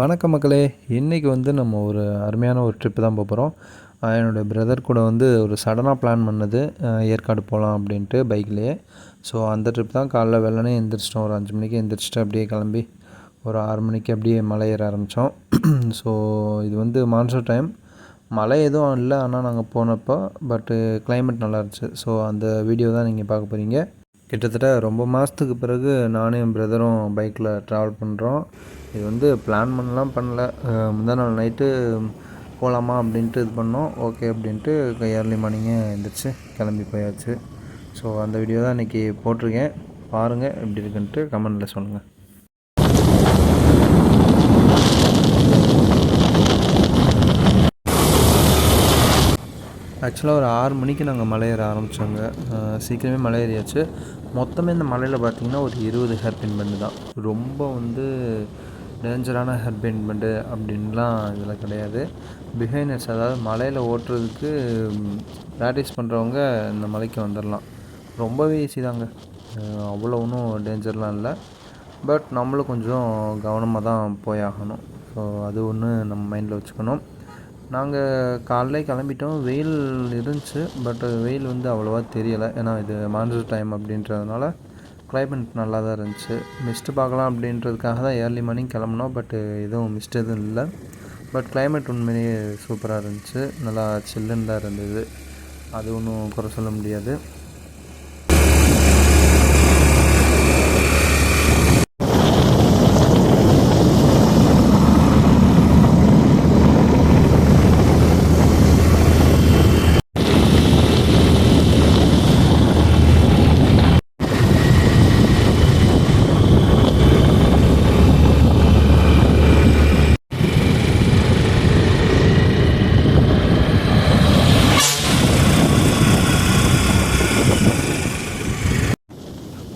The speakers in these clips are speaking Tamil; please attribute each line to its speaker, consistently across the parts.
Speaker 1: வணக்கம் மக்களே. இன்றைக்கி வந்து நம்ம ஒரு அருமையான ஒரு ட்ரிப்பு தான் போகிறோம். என்னோடய பிரதர் கூட வந்து ஒரு சடனாக பிளான் பண்ணது ஏற்காடு போகலாம் அப்படின்ட்டு பைக்லேயே. ஸோ அந்த ட்ரிப் தான். காலைல வெள்ளனே எழுந்திரிச்சிட்டோம். ஒரு 5 மணிக்கு எழுந்திரிச்சிட்டு அப்படியே கிளம்பி ஒரு 6 மணிக்கு அப்படியே மலை ஏற ஆரம்பித்தோம். ஸோ இது வந்து மான்சூன் டைம். மழை எதுவும் இல்லை, ஆனால் நாங்கள் போனப்போ பட்டு கிளைமேட் நல்லா இருந்துச்சு. ஸோ அந்த வீடியோ தான் நீங்கள் பார்க்க போகிறீங்க. கிட்டத்தட்ட ரொம்ப மாதத்துக்கு பிறகு நானும் என் பிரதரும் பைக்கில் ட்ராவல் பண்ணுறோம். இது வந்து பிளான் பண்ணலாம் பண்ணல. முந்தா நாள் நைட்டு போகலாமா அப்படின்ட்டு இது பண்ணோம். ஓகே அப்படின்ட்டு ஏர்லி மார்னிங்கே எழுந்திரிச்சு கிளம்பி போயாச்சு. ஸோ அந்த வீடியோ தான் இன்றைக்கி போட்டிருக்கேன். பாருங்கள் எப்படி இருக்குன்ட்டு கமெண்டில் சொல்லுங்கள். ஆக்சுவலாக ஒரு 6 மணிக்கு நாங்கள் மலை ஏற ஆரம்பித்தோங்க. சீக்கிரமே மலை ஏறியாச்சு. மொத்தமே இந்த மலையில் பார்த்திங்கன்னா ஒரு 20 ஹேர்பின் பெண்டு தான். ரொம்ப வந்து டேஞ்சரான ஹேர்பின் பெண்டு அப்படின்லாம் இதில் கிடையாது. பிகைனர்ஸ், அதாவது மலையில் ஓட்டுறதுக்கு ப்ராக்டிஸ் பண்ணுறவங்க இந்த மலைக்கு வந்துடலாம். ரொம்பவே ஈஸி தாங்க. அவ்வளோ ஒன்றும் டேஞ்சர்லாம் இல்லை. பட் நம்மளும் கொஞ்சம் கவனமாக தான் போயாகணும். ஸோ அது ஒன்று நம்ம மைண்டில் வச்சுக்கணும். நாங்கள் காலைல கிளம்பிட்டோம். வெயில் இருந்துச்சு, பட் வெயில் வந்து அவ்வளோவா தெரியலை. ஏன்னா இது மான்சூன் டைம் அப்படின்றதுனால கிளைமேட் நல்லா தான் இருந்துச்சு. மிஸ்ட்டு பார்க்கலாம் அப்படின்றதுக்காக தான் ஏர்லி மார்னிங் கிளம்புனோம். பட்டு எதுவும் மிஸ்ட் எதுவும் இல்லை. பட் கிளைமேட் உண்மையிலேயே சூப்பராக இருந்துச்சு. நல்லா சில்லுன்னு தான் இருந்தது. அது ஒன்றும் குறை சொல்ல முடியாது.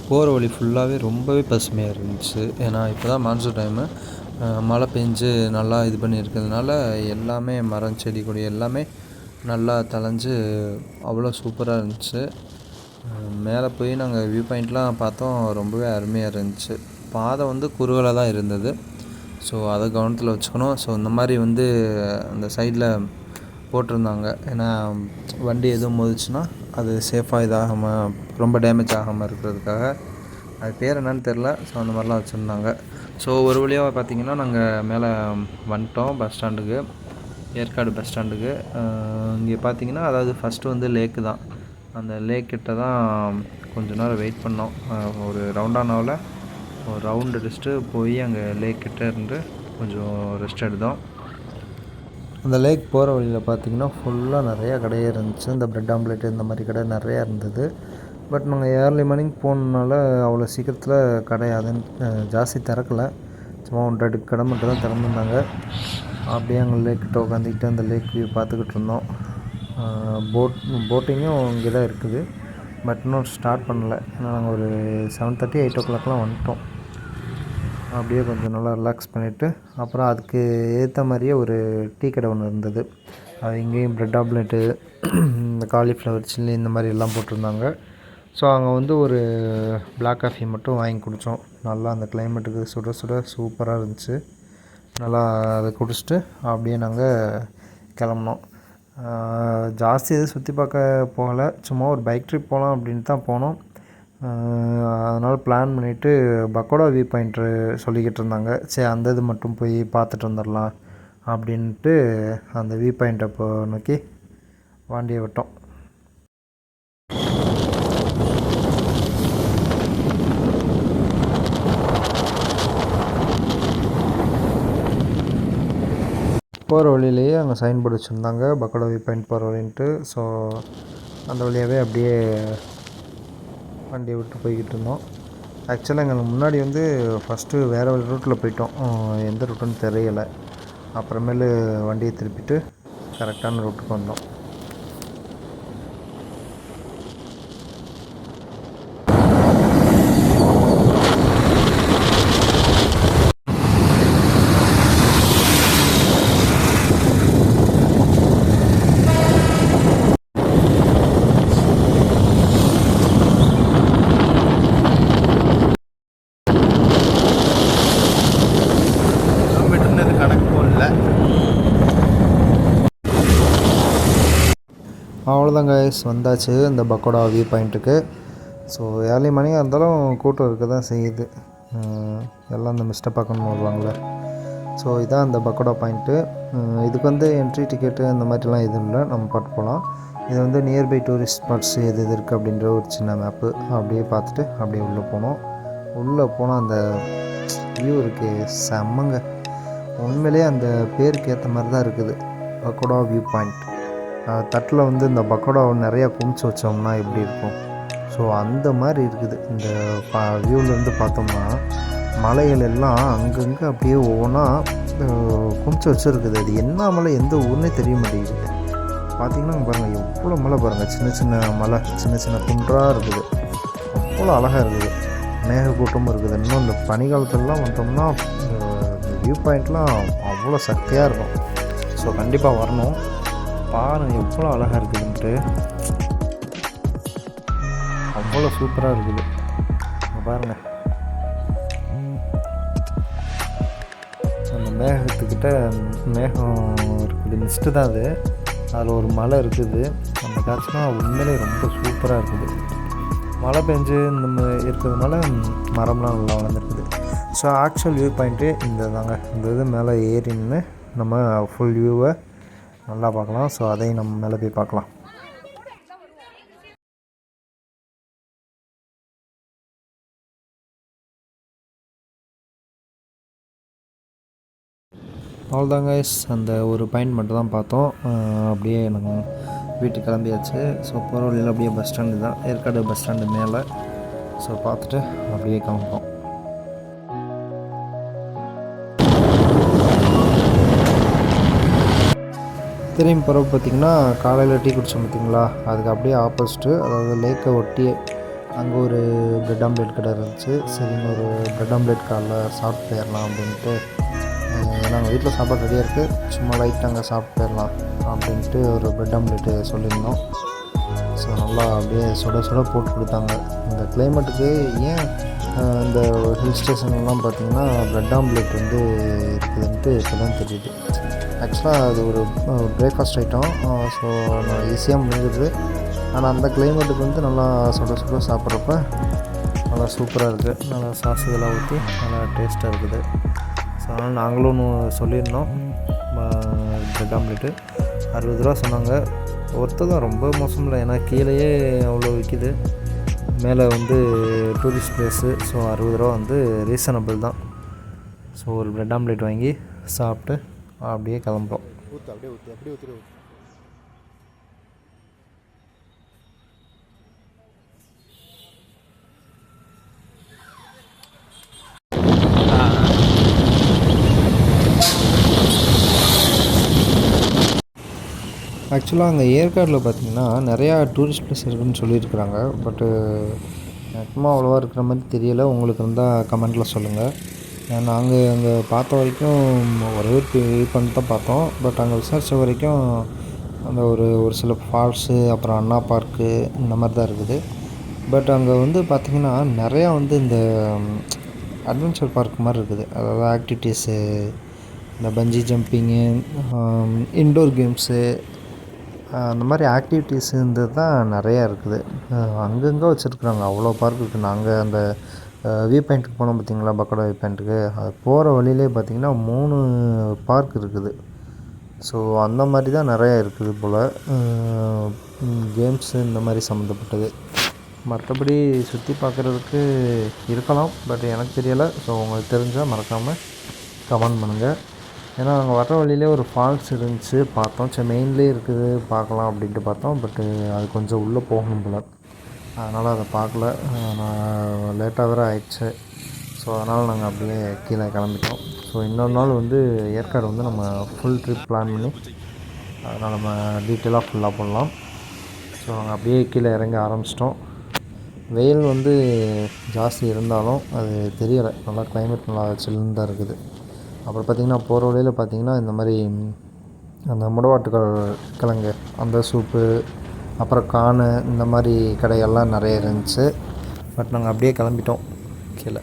Speaker 1: போகிற வழி ஃபுல்லாகவே ரொம்பவே பசுமையாக இருந்துச்சு. ஏன்னா இப்போ தான் மான்சூன் டைமு. மழை பெஞ்சு நல்லா இது பண்ணியிருக்கிறதுனால எல்லாமே மரம் செடி கொடி எல்லாமே நல்லா தழைஞ்சு அவ்வளோ சூப்பராக இருந்துச்சு. மேலே போய் நாங்கள் வியூ பாயிண்ட்லாம் பார்த்தோம். ரொம்பவே அருமையாக இருந்துச்சு. பாதை வந்து குறுகலாக தான் இருந்தது. ஸோ அதை கவனத்தில் வச்சுக்கணும். ஸோ இந்த மாதிரி வந்து அந்த சைடில் போட்டிருந்தாங்க. ஏன்னா வண்டி எதுவும் மோதிச்சுன்னா அது சேஃபாக இதாகாமல் ரொம்ப டேமேஜ் ஆகாமல் இருக்கிறதுக்காக. அது பேர் என்னன்னு தெரில. ஸோ அந்த மாதிரிலாம் வச்சுருந்தாங்க. ஸோ ஒரு வழியாக பார்த்திங்கன்னா நாங்கள் மேலே வந்துட்டோம் பஸ் ஸ்டாண்டுக்கு, ஏற்காடு பஸ் ஸ்டாண்டுக்கு. இங்கே பார்த்திங்கன்னா அதாவது ஃபஸ்ட்டு வந்து லேக்கு தான். அந்த லேக் கிட்ட தான் கொஞ்ச நேரம் வெயிட் பண்ணோம். ஒரு ரவுண்டானாவில் ஒரு ரவுண்டு அடிச்சுட்டு போய் அங்கே லேக் கிட்ட இருந்து கொஞ்சம் ரெஸ்ட் எடுத்தோம். அந்த லேக் போகிற வழியில் பார்த்திங்கன்னா ஃபுல்லாக நிறையா கடையே இருந்துச்சு. இந்த ப்ரெட் ஆம்லேட்டு இந்த மாதிரி கடை நிறையா இருந்தது. பட் நாங்கள் ஏர்லி மார்னிங் போனதுனால அவ்வளோ சீக்கிரத்தில் கடை அதுன்னு ஜாஸ்தி திறக்கலை. சும்மா 1-2 கடை மட்டும் தான் திறந்துருந்தாங்க. அப்படியே அங்கே லேக்கிட்ட உட்காந்துக்கிட்டு அந்த லேக் வியூ பார்த்துக்கிட்டு இருந்தோம். போட்டிங்கும் இங்கே தான் இருக்குது. பட் இன்னும் ஸ்டார்ட் பண்ணலை. ஏன்னா நாங்கள் ஒரு 7:30 8 o'clockலாம் வந்துட்டோம். அப்படியே கொஞ்சம் நல்லா ரிலாக்ஸ் பண்ணிவிட்டு அப்புறம் அதுக்கு ஏற்ற மாதிரியே ஒரு டீ கடை ஒன்று இருந்தது. அது இங்கேயும் ப்ரெட் ஆம்லேட்டு, இந்த காலிஃப்ளவர் சில்லி இந்த மாதிரி எல்லாம் போட்டிருந்தாங்க. ஸோ அங்கே வந்து ஒரு பிளாக் காஃபி மட்டும் வாங்கி குடித்தோம். நல்லா அந்த கிளைமேட்டுக்கு சுட சுட சூப்பராக இருந்துச்சு. நல்லா அதை குடிச்சிட்டு அப்படியே நாங்கள் கிளம்புனோம். ஜாஸ்தி எதுவும் சுற்றி பார்க்க போகலை. சும்மா ஒரு பைக் ட்ரிப் போகலாம் அப்படின்ட்டு தான் போனோம். அதனால் பிளான் பண்ணிவிட்டு பக்கோடா வியூ பாயிண்ட்டு சொல்லிக்கிட்டு இருந்தாங்க. சரி அந்த இது மட்டும் போய் பார்த்துட்டு வந்துடலாம் அப்படின்ட்டு அந்த வியூ பாயிண்ட்டை நோக்கி வண்டியை விட்டோம். போகிற வழியிலேயே அங்கே சைன் போர்டு வச்சுருந்தாங்க, பக்கோடா வியூ பாயிண்ட் போகிற வழின்ட்டு. ஸோ அந்த வழியாகவே அப்படியே வண்டியை விட்டு போய்கிட்டு இருந்தோம். ஆக்சுவலாக எங்களுக்கு முன்னாடி வந்து ஃபஸ்ட்டு வேறு ஒரு ரூட்டில் போயிட்டோம். எந்த ரூட்டுன்னு தெரியலை. அப்புறமேலு வண்டியை திருப்பிட்டு கரெக்டான ரூட்டுக்கு வந்தோம். அவ்வளோதான் கைஸ், வந்தாச்சு இந்த பக்கோடா வியூ பாயிண்ட்டுக்கு. ஸோ ஏர்லி மார்னிங்காக இருந்தாலும் கூட்டம் இருக்க தான் செய்யுது. எல்லாம் இந்த மிஸ்டை பார்க்கணுன்னு வருவாங்களே. ஸோ இதான் அந்த பக்கோடா பாயிண்ட்டு. இதுக்கு வந்து என்ட்ரி டிக்கெட்டு அந்த மாதிரிலாம் எதுவும் இல்லை, நம்ம பாட்டு போகலாம். இது வந்து நியர்பை டூரிஸ்ட் ஸ்பாட்ஸ் எது எது இருக்குது அப்படின்ற ஒரு சின்ன மேப்பு அப்படியே பார்த்துட்டு அப்படியே உள்ளே போனோம். உள்ளே போனால் அந்த வியூ இருக்குது, செம்மங்க. உண்மையிலே அந்த பேருக்கு ஏற்ற மாதிரி தான் இருக்குது, பக்கோடா வியூ பாயிண்ட். தட்டில் வந்து இந்த பக்கோடாவை நிறையா குமிச்சு வச்சோம்னா எப்படி இருக்கும், ஸோ அந்த மாதிரி இருக்குது. இந்த வியூவிலேருந்து பார்த்தோம்னா மலைகள் எல்லாம் அங்கங்கே அப்படியே ஒவ்வொன்றா குமிச்சு வச்சுருக்குது. அது என்ன மலை, எந்த ஊர்னே தெரிய மாட்டேங்குது. பார்த்திங்கன்னா பாருங்கள் எவ்வளோ மலை பாருங்கள், சின்ன சின்ன மலை, சின்ன சின்ன குன்றாக இருக்குது, அவ்வளோ அழகாக இருக்குது. மேகக்கூட்டமும் இருக்குது. இன்னும் இந்த பனிக்காலத்துலலாம் வந்தோம்னா இந்த வியூ பாயிண்ட்லாம் அவ்வளோ சக்தியாக இருக்கும். ஸோ கண்டிப்பாக வரணும். பாருங்கள் எவ்வளோ அழகாக இருக்குதுன்ட்டு, அவ்வளோ சூப்பராக இருக்குது. பாருங்கள் அந்த மேகத்துக்கிட்ட மேகம் இருக்குது, மிஸ்ட்டு தான் அது, அதில் ஒரு மலை இருக்குது. அந்த காட்சிலாம் உண்மையிலே ரொம்ப சூப்பராக இருக்குது. மழை பெஞ்சு இந்த இருக்கிறதுனால மரம்லாம் நல்லா வளர்ந்துருக்குது. ஸோ ஆக்சுவல் வியூ பாயிண்ட்டு இந்த தாங்க. இந்த இது மேலே ஏறி நின்று நம்ம ஃபுல் வியூவை நல்லா பார்க்கலாம். ஸோ அதையும் நம்ம மேலே போய் பார்க்கலாம். அவ்வளோதாங்க, அந்த ஒரு பாயிண்ட் மட்டும் தான் பார்த்தோம். அப்படியே நாங்கள் வீட்டுக்கு கிளம்பியாச்சு. ஸோ போகிற வழியில் அப்படியே பஸ் ஸ்டாண்டு தான், ஏற்காடு பஸ் ஸ்டாண்டு மேலே. ஸோ பார்த்துட்டு அப்படியே கிளம்புறோம். திரும்பி போகிறப்ப பார்த்திங்கன்னா காலையில் டீ குடித்தோம் பார்த்திங்களா, அதுக்கு அப்படியே ஆப்போசிட்டு, அதாவது லேக்கை ஒட்டி அங்கே ஒரு ப்ரெட் ஆம்லேட் கடை இருந்துச்சு. சரிங்க, ஒரு ப்ரெட் ஆம்லேட் காலைல சாப்பிட்டு போயிடலாம் அப்படின்ட்டு, நாங்கள் வீட்டில் சாப்பாடு ரெடியாக இருக்குது, சும்மா லைட் அங்கே சாப்பிட்டு போயிடலாம் அப்படின்ட்டு ஒரு ப்ரெட் ஆம்லேட்டு சொல்லியிருந்தோம். ஸோ நல்லா அப்படியே சுட சுட போட்டு கொடுத்தாங்க. இந்த கிளைமேட்டுக்கு ஏன் இந்த ஹில் ஸ்டேஷன்லாம் பார்த்திங்கன்னா ப்ரெட் ஆம்லேட் வந்து இருக்குதுன்ட்டு இப்போ தான் தெரியுது. ஆக்சுவலாக அது ஒரு பிரேக்ஃபாஸ்ட் ஐட்டம். ஸோ நான் ஈஸியாக முடிஞ்சிடுது. ஆனால் அந்த கிளைமேட்டுக்கு வந்து நல்லா சுட சுட சாப்பிட்றப்ப நல்லா சூப்பராக இருக்குது. நல்லா சாஸ் இதெல்லாம் ஊற்றி நல்லா டேஸ்ட்டாக இருக்குது. ஸோ அதனால் நாங்களும் சொல்லியிருந்தோம் ப்ரெட் ஆம்லேட்டு 60 ரூபா சொன்னாங்க. ஒருத்தர் தான், ரொம்ப மோசம் இல்லை. ஏன்னா கீழேயே அவ்வளோ விற்கிது, மேலே வந்து டூரிஸ்ட் ப்ளேஸு. ஸோ 60 ரூபா வந்து ரீசனபிள் தான். ஸோ ஒரு ப்ரெட் ஆம்லேட் வாங்கி சாப்பிட்டு அப்படியே கிளம்புறோம். ஆக்சுவலாக அங்கே ஏற்காடில் பார்த்திங்கன்னா நிறையா டூரிஸ்ட் ப்ளேஸ் இருக்குதுன்னு சொல்லியிருக்கிறாங்க. பட்டு எனக்குமா அவ்வளோவா இருக்கிற மாதிரி தெரியலை. உங்களுக்கு இருந்தால் கமெண்ட்டில் சொல்லுங்கள். நாங்கள் அங்கே பார்த்த வரைக்கும் ஒரே ஒரு வியூ பாயிண்ட் தான் பார்த்தோம். பட் அங்கே விசாரித்த வரைக்கும் அந்த ஒரு சில ஃபால்ஸு, அப்புறம் அண்ணா பார்க்கு இந்த மாதிரி தான் இருக்குது. பட் அங்கே வந்து பார்த்திங்கன்னா நிறையா வந்து இந்த அட்வென்ச்சர் பார்க் மாதிரி இருக்குது. அதாவது ஆக்டிவிட்டீஸு, இந்த பஞ்சி ஜம்பிங்கு, இன்டோர் கேம்ஸு, அந்த மாதிரி ஆக்டிவிட்டீஸுன்றது தான் நிறையா இருக்குது. அங்கங்கே வச்சுருக்குறாங்க, அவ்வளோ பார்க் இருக்குது. நாங்கள் அந்த வியூ பாயிண்ட்டுக்கு போனோம் பார்த்திங்களா, பக்கோடா வியூ பாயிண்ட்டுக்கு, அது போகிற வழியிலே பார்த்திங்கன்னா 3 பார்க் இருக்குது. ஸோ அந்த மாதிரி தான் நிறையா இருக்குது போல், கேம்ஸு இந்த மாதிரி சம்மந்தப்பட்டது. மற்றபடி சுற்றி பார்க்குறதுக்கு இருக்கலாம், பட் எனக்கு தெரியலை. ஸோ உங்களுக்கு தெரிஞ்சால் மறக்காமல் கமெண்ட் பண்ணுங்கள். ஏன்னா நாங்கள் வர்ற வழியிலே ஒரு ஃபால்ஸ் இருந்துச்சு, பார்த்தோம். சரி மெயின்லேயே இருக்குது பார்க்கலாம் அப்படின்ட்டு பார்த்தோம். பட்டு அது கொஞ்சம் உள்ளே போகணும் போல், அதனால் அதை பார்க்கல. நான் லேட்டாக வேறு ஆயிடுச்சு. ஸோ அதனால் நாங்கள் அப்படியே கீழே கிளம்பிட்டோம். ஸோ இன்னொரு நாள் வந்து ஏற்காடு வந்து நம்ம ஃபுல் ட்ரிப் பிளான் பண்ணி அதனால் நம்ம டீட்டெயிலாக ஃபுல்லாக பண்ணலாம். ஸோ நாங்கள் அப்படியே கீழே இறங்க ஆரம்பிச்சிட்டோம். வெயில் வந்து ஜாஸ்தி இருந்தாலும் அது தெரியலை, நல்லா கிளைமேட் நல்லா சில்லுன்னு தான் இருக்குது. அப்புறம் பார்த்திங்கன்னா போகிற வழியில் பார்த்திங்கன்னா இந்த மாதிரி அந்த முடவாட்டுக்கள் கிழங்கு அந்த சூப்பு, அப்புறம் காணு, இந்த மாதிரி கடைகள்லாம் நிறைய இருந்துச்சு. பட் நாங்கள் அப்படியே கிளம்பிட்டோம் கீழே.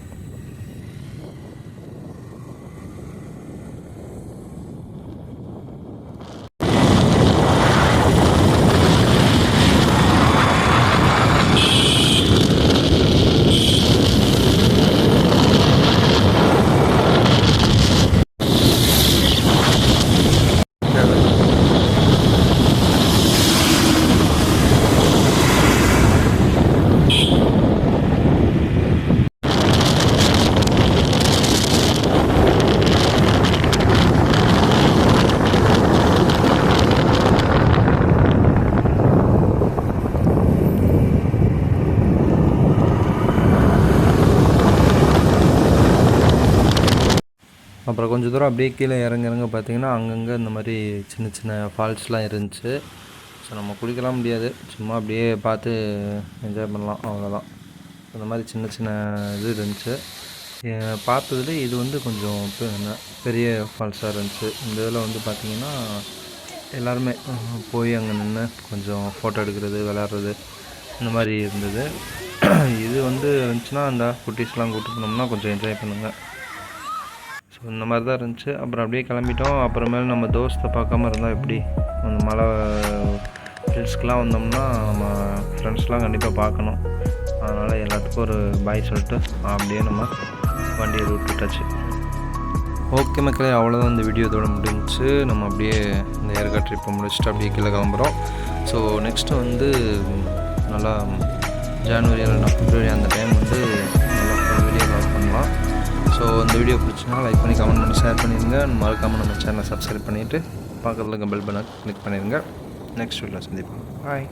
Speaker 1: அப்புறம் கொஞ்சம் தூரம் அப்படியே கீழே இறங்க பார்த்திங்கன்னா அங்கங்கே இந்த மாதிரி சின்ன சின்ன ஃபால்ஸ்லாம் இருந்துச்சு. ஸோ நம்ம குளிக்கலாம் முடியாது, சும்மா அப்படியே பார்த்து என்ஜாய் பண்ணலாம், அவ்வளோதான். இந்த மாதிரி சின்ன சின்ன இது இருந்துச்சு. பார்த்ததுல இது வந்து கொஞ்சம் பெரிய ஃபால்ஸாக இருந்துச்சு. இந்த இதில் வந்து பார்த்திங்கன்னா எல்லாருமே போய் அங்கே நின்று கொஞ்சம் ஃபோட்டோ எடுக்கிறது, விளையாடுறது இந்த மாதிரி இருந்தது. இது வந்து இருந்துச்சுன்னா அந்த குட்டீஸ்லாம் கூப்பிட்டு போனோம்னா கொஞ்சம் என்ஜாய் பண்ணுங்கள். ஸோ இந்த மாதிரி தான் இருந்துச்சு. அப்புறம் அப்படியே கிளம்பிட்டோம். அப்புறமேல் நம்ம தோஸ்தை பார்க்காம இருந்தால் எப்படி? அந்த மலை ஹில்ஸ்க்கெலாம் வந்தோம்னா நம்ம ஃப்ரெண்ட்ஸ்லாம் கண்டிப்பாக பார்க்கணும். அதனால் எல்லாத்துக்கும் ஒரு பாய் சொல்லிட்டு அப்படியே நம்ம வண்டியை ரூட் விட்டாச்சு. ஓகே மக்களே, அவ்வளோதான் இந்த வீடியோ இதோட முடிஞ்சிச்சு. நம்ம அப்படியே இந்த ஏற்காடு ட்ரிப்பை முடிச்சுட்டு அப்படியே கீழே கிளம்புறோம். ஸோ நெக்ஸ்ட்டு வந்து நல்லா ஜனவரி இல்லைனா பிப்ரவரி அந்த டைம் வந்து நல்லா வீடியோ கவர் பண்ணலாம். ஸோ இந்த வீடியோ பிடிச்சினா லைக் பண்ணி கமெண்ட் பண்ணி ஷேர் பண்ணிடுங்க. மறக்காமல் நம்ம சேனலை சப்ஸ்கிரைப் பண்ணிவிட்டு பக்கத்தில் பெல் பட்டனை கிளிக் பண்ணிடுங்க. நெக்ஸ்ட் வீடியோவில் சந்திப்போம். பாய்.